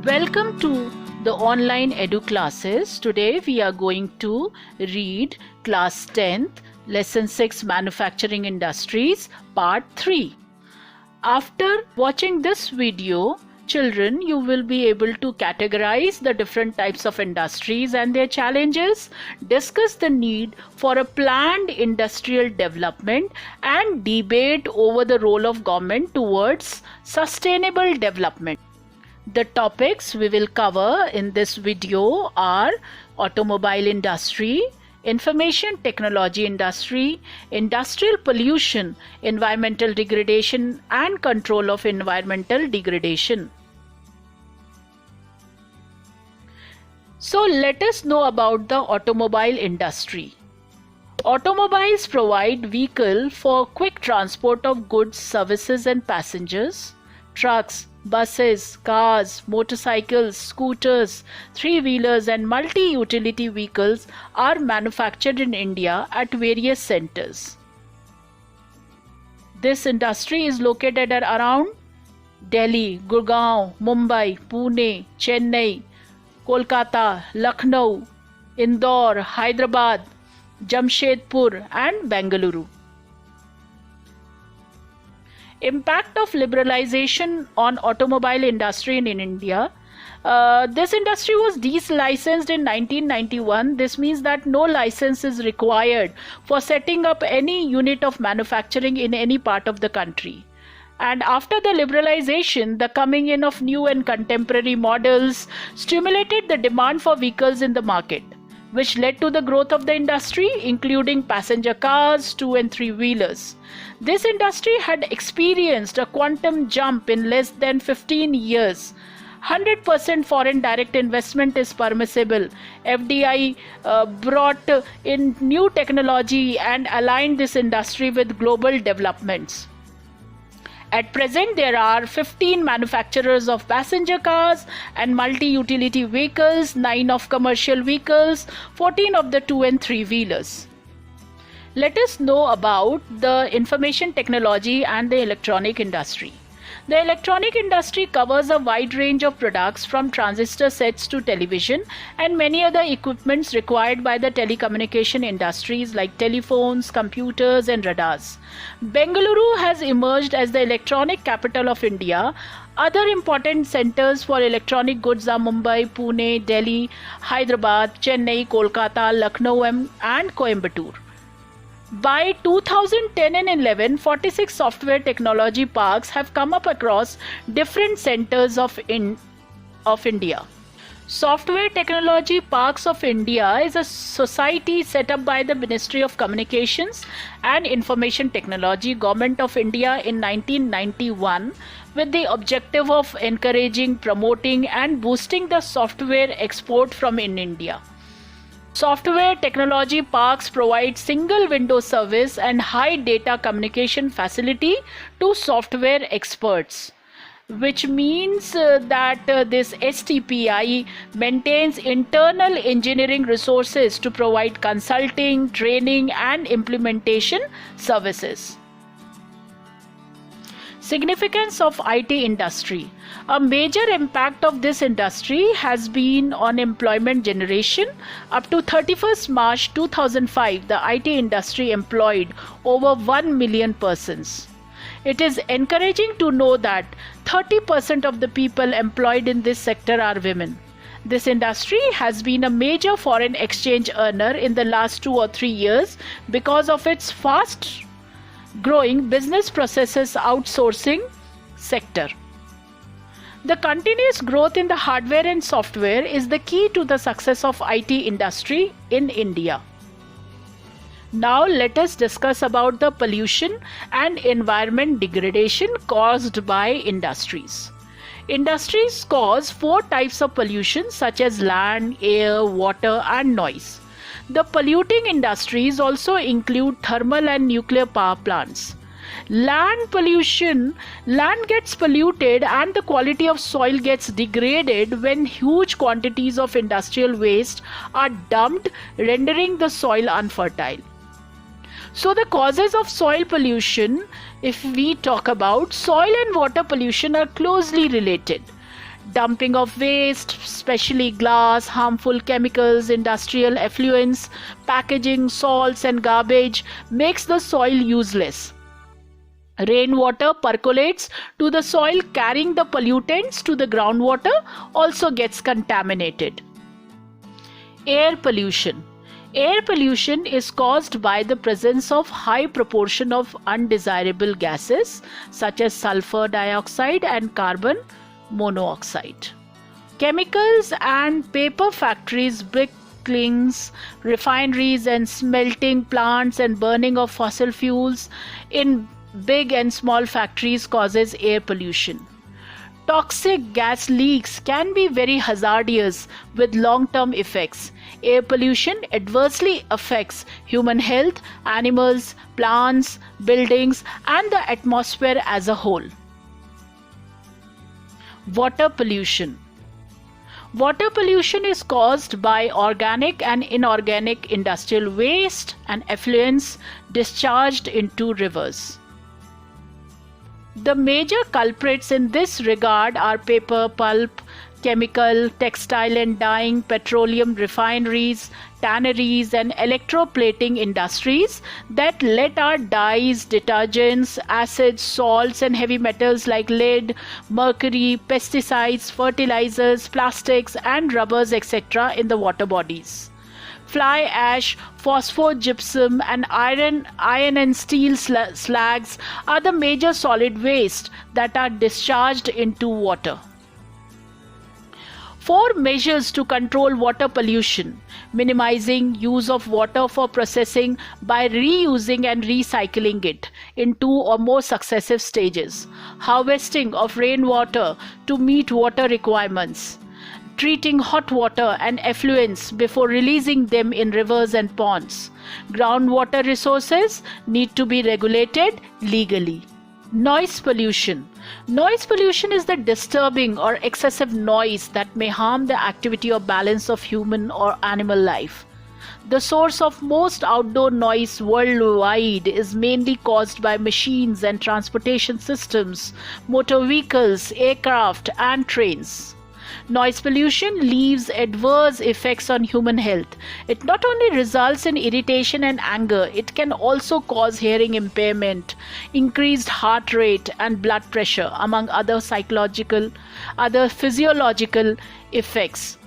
Welcome to the online edu classes. Today we are going to read class 10th lesson 6 manufacturing industries part 3. After watching this video, children, you will be able to categorize the different types of industries and their challenges, discuss the need for a planned industrial development, and debate over the role of government towards sustainable development. The topics we will cover in this video are automobile industry, information technology industry, industrial pollution, environmental degradation and control of environmental degradation. So let us know about the automobile industry. Automobiles provide vehicle for quick transport of goods, services and passengers. Trucks, buses, cars, motorcycles, scooters, three-wheelers and multi-utility vehicles are manufactured in India at various centers. This industry is located at around Delhi, Gurgaon, Mumbai, Pune, Chennai, Kolkata, Lucknow, Indore, Hyderabad, Jamshedpur and Bengaluru. Impact of liberalization on automobile industry in India. This industry was delicensed in 1991. This means that no license is required for setting up any unit of manufacturing in any part of the country. And after the liberalization, the coming in of new and contemporary models stimulated the demand for vehicles in the market, which led to the growth of the industry, including passenger cars, two and three wheelers. This industry had experienced a quantum jump in less than 15 years. 100% foreign direct investment is permissible. FDI brought in new technology and aligned this industry with global developments. At present, there are 15 manufacturers of passenger cars and multi-utility vehicles, 9 of commercial vehicles, 14 of the 2 and 3 wheelers. Let us know about the information technology and the electronic industry. The electronic industry covers a wide range of products from transistor sets to television and many other equipments required by the telecommunication industries like telephones, computers and radars. Bengaluru has emerged as the electronic capital of India. Other important centers for electronic goods are Mumbai, Pune, Delhi, Hyderabad, Chennai, Kolkata, Lucknow and Coimbatore. By 2010 and 11, 46 software technology parks have come up across different centers of India. Software Technology Parks of India is a society set up by the Ministry of Communications and Information Technology, Government of India in 1991 with the objective of encouraging, promoting and boosting the software export from India. Software Technology Parks provide single window service and high data communication facility to software experts, which means that this STPI maintains internal engineering resources to provide consulting, training and implementation services. Significance of IT industry. A major impact of this industry has been on employment generation. Up to 31st March 2005, the IT industry employed over 1 million persons. It is encouraging to know that 30% of the people employed in this sector are women. This industry has been a major foreign exchange earner in the last 2 or 3 years because of its fast growing business processes outsourcing sector. The continuous growth in the hardware and software is the key to the success of IT industry in India. Now let us discuss about the pollution and environment degradation caused by industries. Industries cause 4 types of pollution such as land, air, water and noise. The polluting industries also include thermal and nuclear power plants. Land pollution, land gets polluted and the quality of soil gets degraded when huge quantities of industrial waste are dumped, rendering the soil unfertile. So the causes of soil pollution, if we talk about, soil and water pollution are closely related. Dumping of waste, especially glass, harmful chemicals, industrial effluents, packaging, salts, and garbage, makes the soil useless. Rainwater percolates to the soil, carrying the pollutants to the groundwater, also gets contaminated. Air pollution. Air pollution is caused by the presence of high proportion of undesirable gases such as sulfur dioxide and carbon monoxide. Chemicals and paper factories, brick kilns, refineries and smelting plants, and burning of fossil fuels in big and small factories causes air pollution. Toxic gas leaks can be very hazardous with long-term effects. Air pollution adversely affects human health, animals, plants, buildings, and the atmosphere as a whole. Water pollution. Water pollution is caused by organic and inorganic industrial waste and effluents discharged into rivers. The major culprits in this regard are paper, pulp, chemical, textile and dyeing, petroleum refineries, tanneries and electroplating industries that let our dyes, detergents, acids, salts and heavy metals like lead, mercury, pesticides, fertilizers, plastics and rubbers etc. in the water bodies. Fly ash, phosphogypsum and iron and steel slags are the major solid waste that are discharged into water. 4 measures to control water pollution: minimizing use of water for processing by reusing and recycling it in 2 or more successive stages, harvesting of rainwater to meet water requirements, treating hot water and effluents before releasing them in rivers and ponds. Groundwater resources need to be regulated legally. Noise pollution. Noise pollution is the disturbing or excessive noise that may harm the activity or balance of human or animal life. The source of most outdoor noise worldwide is mainly caused by machines and transportation systems, motor vehicles, aircraft, and trains. Noise pollution leaves adverse effects on human health. It not only results in irritation and anger, it can also cause hearing impairment, increased heart rate and blood pressure, among other physiological effects.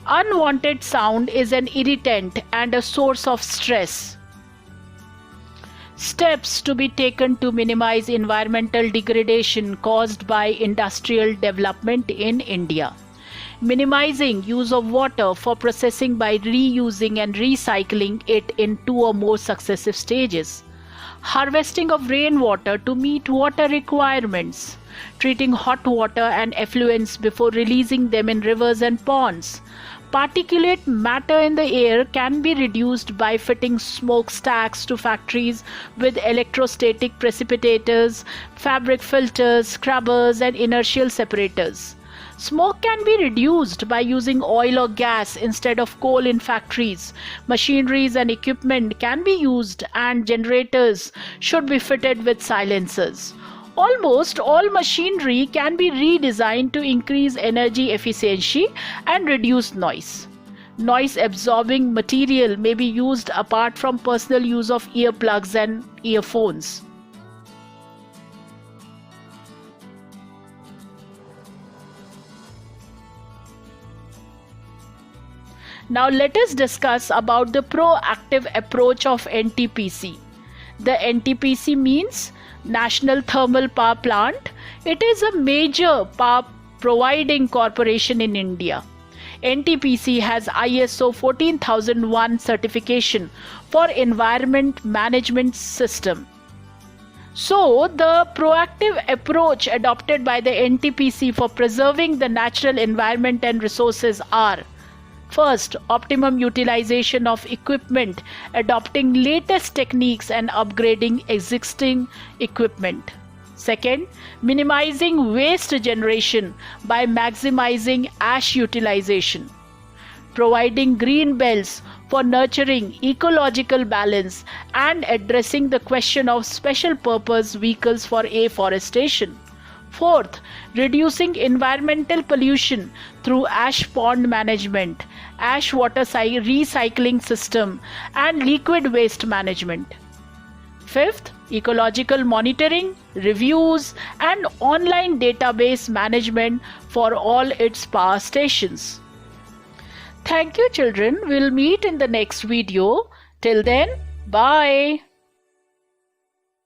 Unwanted sound is an irritant and a source of stress. Steps to be taken to minimize environmental degradation caused by industrial development in India. Minimizing use of water for processing by reusing and recycling it in 2 or more successive stages. Harvesting of rainwater to meet water requirements. Treating hot water and effluents before releasing them in rivers and ponds. Particulate matter in the air can be reduced by fitting smokestacks to factories with electrostatic precipitators, fabric filters, scrubbers, and inertial separators. Smoke can be reduced by using oil or gas instead of coal in factories. Machineries and equipment can be used, and generators should be fitted with silencers. Almost all machinery can be redesigned to increase energy efficiency and reduce noise. Noise absorbing material may be used apart from personal use of earplugs and earphones. Now let us discuss about the proactive approach of NTPC. The NTPC means National Thermal Power Plant. It is a major power providing corporation in India. NTPC has ISO 14001 certification for environment management system. So, the proactive approach adopted by the NTPC for preserving the natural environment and resources are: first, optimum utilization of equipment, adopting latest techniques and upgrading existing equipment. Second, minimizing waste generation by maximizing ash utilization. Providing green belts for nurturing ecological balance and addressing the question of special purpose vehicles for afforestation. Fourth, reducing environmental pollution through ash pond management, ash water recycling system, and liquid waste management. Fifth, ecological monitoring, reviews, and online database management for all its power stations. Thank you, children. We'll meet in the next video. Till then, bye.